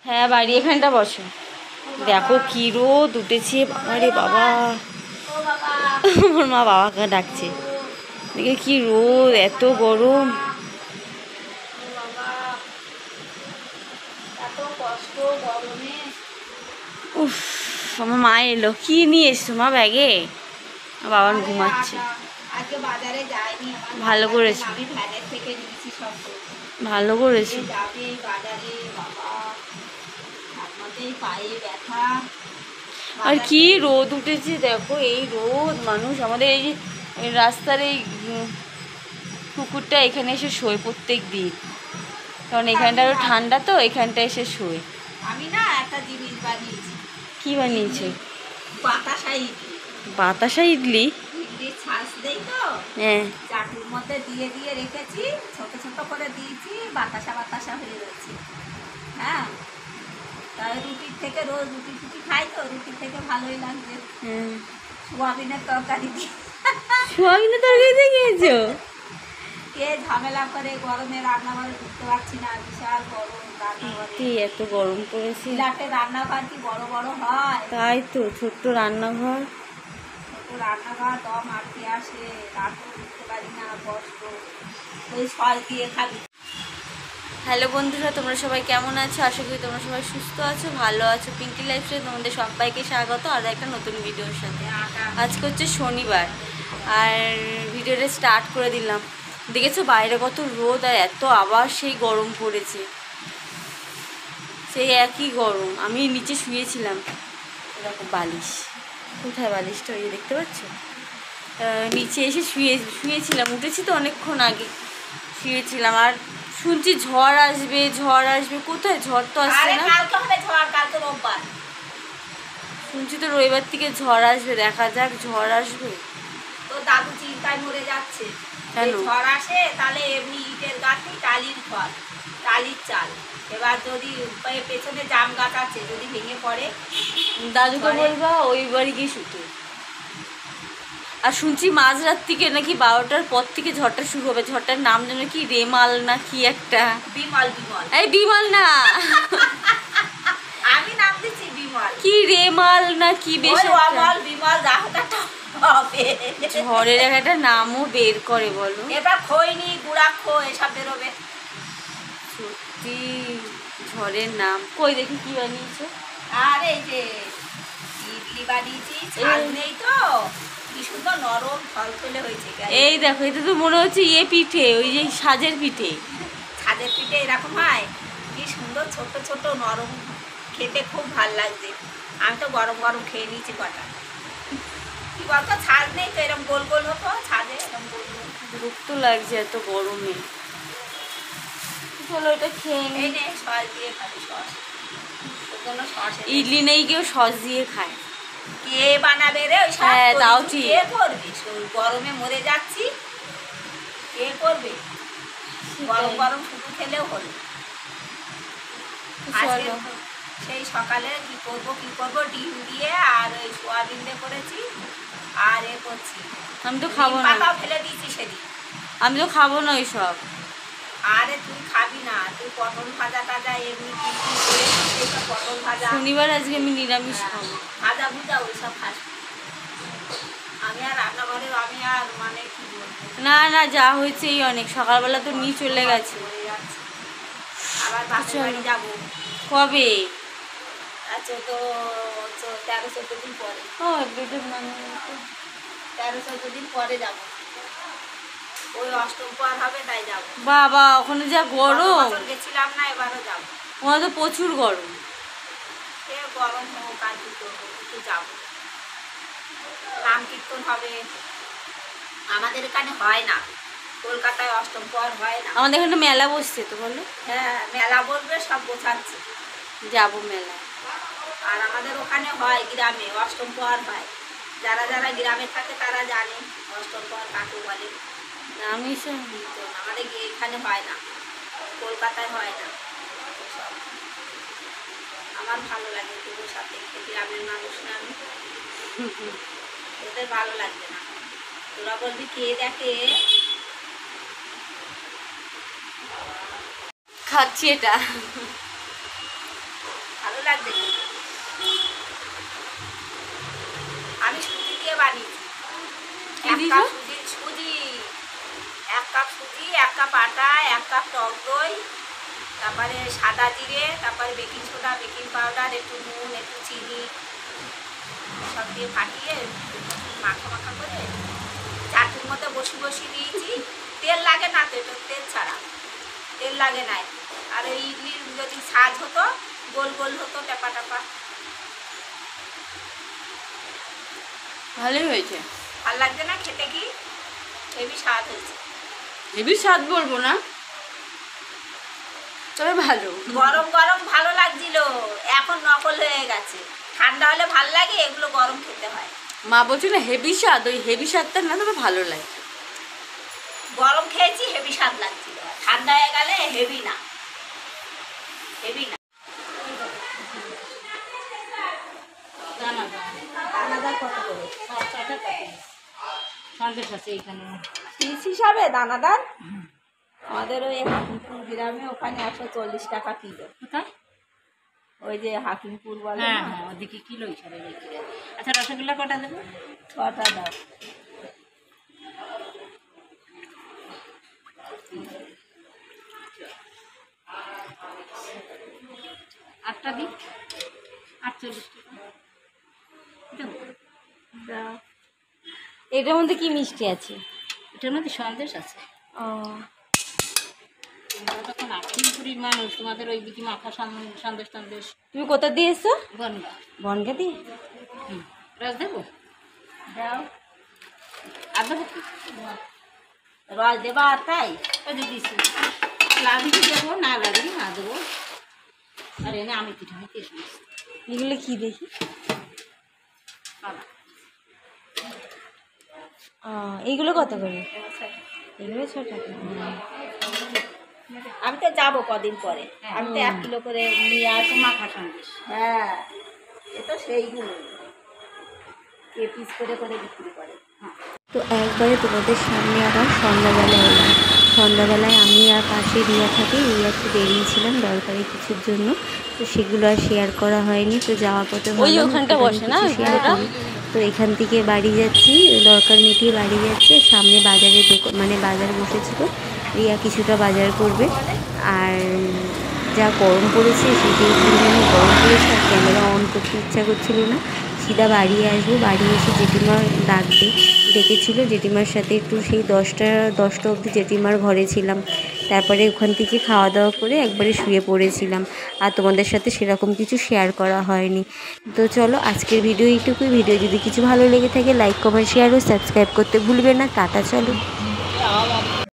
হ্যাঁ বাড়ি এখানটা বসো। দেখো কি রোদ উঠেছে, আরে বাবা। আমার মা বাবাকে ডাকছে। দেখে কি রোদ, এত গরম। উফ, আমার মা এলো। কি নিয়ে এসছো মা ব্যাগে? বাবা ঘুমাচ্ছে। ভালো করেছি, ভালো করেছি। আর কি রোদ উঠেছে দেখো, এই রোদ। মানুষ আমাদের এই যে রাস্তার এই কুকুরটা এখানে এসে শোয় প্রত্যেক দিন, কারণ এখানটা আরো ঠান্ডা, তো এখানটা এসে শোয়। আমি না একটা জিনিস বানিয়েছি। কি বানিয়েছো? বাতাসা ইডলি। বাতাসা ইডলি? ইডলির ছাঁচ দেই তো, হ্যাঁ। চাটুর মধ্যে দিয়ে দিয়ে রেখেছি, ছোট ছোট করে দিয়েছি, বাতাসা বাতাসা হয়ে যাচ্ছে। হ্যাঁ, তাই রুটির থেকে রোজ রুটি টুটি খাই তো, রুটির থেকে ভালোই লাগছে। সোয়াবিনের তরকারি দিয়ে। সোয়াবিনের তরকারি দিয়ে খেয়েছো? কে ঝামেলা করে গরমে রান্নাঘরে ঢুকতে পারছি না, বিশাল গরম রান্নাঘরে। এত গরম পড়েছে। সিলাটে রান্নাঘর কি বড় বড় হয়? তাই তো, ছোট্ট রান্নাঘর। ছোট রান্নাঘর, দম আটকে আসে, রান্না করতে পারি না, কষ্ট। ওই সল দিয়ে খাবি। হ্যালো বন্ধুরা, তোমরা সবাই কেমন আছো? আশা করি তোমরা সবাই সুস্থ আছো, ভালো আছো। পিঙ্কি লাইফস্টাইলে তোমাদের সবাইকে স্বাগত আর একটা নতুন ভিডিওর সাথে। আজকে হচ্ছে শনিবার, আর ভিডিওটা স্টার্ট করে দিলাম। দেখেছো বাইরে কত রোদ, আর এত আবার সেই গরম পড়েছে, সেই একই গরম। আমি নিচে শুয়েছিলাম, এরকম বালিশ। কোথায় বালিশটা? ওই দেখতে পাচ্ছ, নিচে এসে শুয়েছিলাম। উঠেছি তো অনেকক্ষণ আগে, শুয়েছিলাম। আর শুনছি ঝড় আসবে, ঝড় আসবে। কোথায় ঝড়? তো আসছে না। শুনছি তো রবিবার থেকে ঝড় আসবে, দেখা যাক ঝড় আসবে। তো দাদু চিন্তায় মরে যাচ্ছে। কেন? ঝড় আসে তাহলে এমনি ইটের গাঁথনি, টালির ঘর, টালির চাল। এবার যদি পেছনে জাম গাছ আছে, যদি ভেঙে পড়ে, দাদুকে বলবা ওই বাড়ি গিয়ে শুতে। আর শুনছি মাঝরাত থেকে নাকি 12টার পর থেকে ঝড়টা শুরু হবে। ঝড়টার নাম যেন কি, রেমাল না কি একটা। বিমল। বিমল, এই বিমল না, আমি নাম দিচ্ছি বিমল। কি রেমাল না কি, বেশ অমল বিমল যা হোক একটা হবে। ঝড়ের একটা নামও বের করে বলো। এবার খৈনি, গুড়াক্ষো এসব বেরোবে। সত্যি ঝড়ের নাম। কই দেখি কি বানিয়েছো? আর এই যে ইডলি বানিয়েছি, ছাল নেই তো, কি সুন্দর নরম থলথলে হয়েছে। এই দেখো, এটা তো মনে হচ্ছে পিঠে, ওই যে সাজের পিঠে। ছাদের পিঠে এরকম হয়, কি সুন্দর ছোট ছোট নরম, খেতে খুব ভাল লাগছে। আমি তো গরম গরম খেয়ে নিয়েছি কটা। কি বলতো, ছাদ নেই তো, এরকম গোল গোল হতো ছাদে, এরকম গোল গোল। বিরক্ত লাগছে এত গরমে। চলো এটা খেয়ে এই নে, সস দিয়ে খাবি, সস। কোনো সস ইডলি নেই, কেউ সস দিয়ে খায়। কে বানাবে রে ওই সব? হ্যাঁ তাও ঠিক। কে করবে? গরমে মরে যাচ্ছি, কে করবে? গরম গরম শুধু খেলেও হলো। আজকে সেই সকালে কি করবো, ডিম দিয়ে আর ওই সোয়াবিন দিয়ে করেছি, আর এ করছি। আমি তো খাবো না, পাতাও ফেলে দিয়েছি সেদিন। আমি তো খাবো না ওই সব। আরে তুই খাবি না, তুই পটল ভাজা টাজা এমনি এইসব পটল ভাজা। শনিবার আজকে আমি নিরামিষ খাবো। ভাজা ভুজা ওইসব খাস। আমি আর রান্নাঘরে, আমি আর মানে কি বলবো। না না, যা হয়েছে এই অনেক। সকালবেলা তো নিয়ে চলে গেছে। আবার বাপের বাড়ি যাবো। কবে? আচ্ছা, তো 13-14 দিন পরে। ও 13-14 দিন পরে যাবো। ওই অষ্টম পার হবে, তাই যাবো। বাবা, ওখানে যা গরম। গেছিলাম না, এবারও যাবো। ওখানে তো প্রচুর গরম। সে গরম হোক আর কি করবো, একটু যাবো। নাম কীর্তন হবে, আমাদের এখানে হয় না। কলকাতায় অষ্টম পর হয় না। আমাদের এখানে মেলা বসছে তো, বলো। হ্যাঁ, মেলা বলবে, সব বোঝাচ্ছে। যাবো মেলা। আর আমাদের ওখানে হয় গ্রামে, অষ্টম পর হয়। যারা যারা গ্রামে থাকে তারা জানে অষ্টম পর কাকে বলে। আমি আমাদের এখানে হয় না, কলকাতায় হয় না। আমার ভালো লাগে তোদের সাথে, গ্রামের মানুষ না আমি, ওদের ভালো লাগবে না। তোরা বলবি কে দেখে। খাচ্ছি এটা। লাগছে আমি সুজি দিয়ে বানিয়েছি এক কাপ সুজি 1 কাপ সুজি 1 কাপ আটা 1 কাপ টক দই তারপরে সাদা জিরে তারপরে বেকিং সোডা বেকিং পাউডার একটু নুন একটু চিনি সব দিয়ে ফাটিয়ে মাখা মাখা করে চাটুর মতো বসিয়ে দিয়েছি তেল লাগে না তো এটা তেল ছাড়া তেল লাগে নাই আর এই ইডলির যদি সাজ হতো গোল গোল হতো টাপা টাপা ভালোই হয়েছে। ভাল লাগছে না খেতে কি হেভি স্বাদ হয়েছে হেবি স্বাদ বলবো না, তবে ভালো। গরম গরম ভালো লাগছিল, এখন নকল হয়ে গেছে। ঠান্ডা হলে ভাল লাগে, এগুলো গরম খেতে হয়। মা বলছিল হেভি স্বাদ, ওই হেভি স্বাদটা না তবে ভালো লাগে। গরম খেয়েছি হেভি স্বাদ লাগছিল, ঠান্ডা হয়ে গেলে হেভি না হেভি না। দানাদার কত করে? সন্দেশ আছে এইখানে পিস হিসাবে দানাদার আমাদের ওই হাকিমপুর গ্রামে ওখানে 140 টাকা কিলো। কোথায়? ওই যে হাকিমপুর বলে হ্যাঁ না, হ্যাঁ ওদিকে কিলো হিসাবে বিক্রি হয়। আচ্ছা রসগোল্লা কটা দেবো? 6টা দাও। আটটা দিই, 48 টাকা দেবো। দাও। এটার মধ্যে কি মিষ্টি আছে? এটার মধ্যে সন্দেশ আছে। ও, তোমরা তখন আখিমপুরীর মানুষ, তোমাদের ওই দিকে মাখা সন্দেশ টন্দেশ। তুমি কোথা দিয়ে এসছো? বনগা। বনগা দিয়ে? রস দেবো? দাও। আর দেবো কি? রস দেবা আর তাই? ওই যে দিচ্ছি, লাগলে দেবো, না লাগলে না দেবো। আর এনে আমি পিঠা নিতে এসেছি। এগুলো কি দেখি? এইগুলো কত করে? এগুলো 6 টাকা। আমি তো যাবো কদিন পরে, আমি তো 1 কিলো করে নিয়ে আসি। মাখা সন্দেশ। হ্যাঁ, এ তো সেইগুলো কে পিস করে করে বিক্রি করে। তো একবারে তোমাদের সামনে আবার সন্ধ্যাবেলা এলাম। সন্ধ্যাবেলায় আমি আর পাশে রিয়া থাকে, রিয়াকে বেরিয়েছিলাম দরকারি কিছুর জন্য, তো সেগুলো আর শেয়ার করা হয়নি। তো যাওয়ার পথে ওখানটা বসে না তো এখান থেকে বাড়ি যাচ্ছি, দরকার মিটিয়ে বাড়ি যাচ্ছি। সামনে বাজারে মানে বাজার বসেছিল, রিয়া কিছুটা বাজার করবে। আর যা গরম পড়েছে, সেটাই পরিমাণে গরম পড়েছে, আর ক্যামেরা অন করতে ইচ্ছা করছিল না। সিধা বাড়ি আসবো, বাড়ি এসে জেঠিমা ডেকেছিল, জেঠিমার সাথে একটু সেই 10টা অবধি জেঠিমার ঘরে ছিলাম। তারপরে ওখান থেকে খাওয়া দাওয়া করে একবারে শুয়ে পড়েছিলাম, আর তোমাদের সাথে সেরকম কিছু শেয়ার করা হয়নি। তো চলো আজকের ভিডিও এইটুকুই। ভিডিও যদি কিছু ভালো লেগে থাকে লাইক কমেন্ট শেয়ার ও সাবস্ক্রাইব করতে ভুলবে না। টাটা, চলো।